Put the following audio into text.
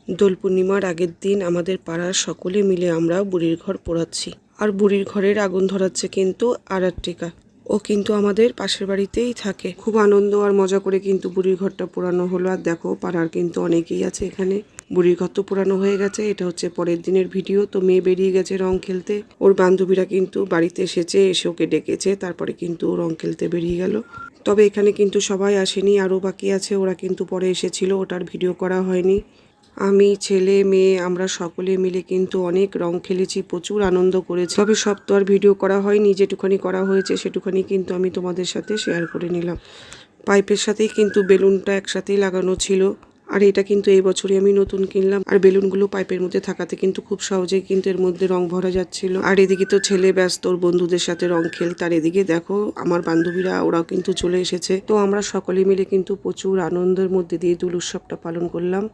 দোল পূর্ণিমার আগের দিন আমাদের পাড়ার সকলে মিলে আমরা বুড়ির ঘর পোড়াচ্ছি। আর বুড়ির ঘরের আগুন ধরাচ্ছে কিন্তু আরাত্রিকা। ও কিন্তু আমাদের পাশের বাড়িতেই থাকে। খুব আনন্দ আর মজা করে কিন্তু বুড়ির ঘরটা পোড়ানো হলো। আর দেখো পাড়ার কিন্তু অনেকেই আছে এখানে। বুড়ির ঘর তো পোড়ানো হয়ে গেছে, এটা হচ্ছে পরের দিনের ভিডিও। তো মেয়ে বেরিয়ে গেছে রং খেলতে, ওর বান্ধবীরা কিন্তু বাড়িতে এসে ওকে ডেকেছে, তারপরে কিন্তু রং খেলতে বেরিয়ে গেল। তবে এখানে কিন্তু সবাই আসেনি, আরও বাকি আছে, ওরা কিন্তু পরে এসেছিল, ওটার ভিডিও করা হয়নি। আমি, ছেলে, মেয়ে আমরা সকলে মিলে কিন্তু অনেক রং খেলেছি, প্রচুর আনন্দ করেছি। তবে সব তো আর ভিডিও করা হয়নি, যেটুখানি করা হয়েছে সেটুখানি কিন্তু আমি তোমাদের সাথে শেয়ার করে নিলাম। পাইপের সাথেই কিন্তু বেলুনটা একসাথেই লাগানো ছিল। আর এটা কিন্তু এই বছরই আমি নতুন কিনলাম। আর বেলুনগুলো পাইপের মধ্যে থাকাতে কিন্তু খুব সহজেই কিন্তু এর মধ্যে রং ভরা যাচ্ছিল। আর এদিকে তো ছেলে ব্যস্ত ওর বন্ধুদের সাথে রং খেলতে। আর এদিকে দেখো আমার বান্ধবীরা ওরাও কিন্তু চলে এসেছে। তো আমরা সকলে মিলে কিন্তু প্রচুর আনন্দের মধ্যে দিয়ে দোল উৎসবটা পালন করলাম।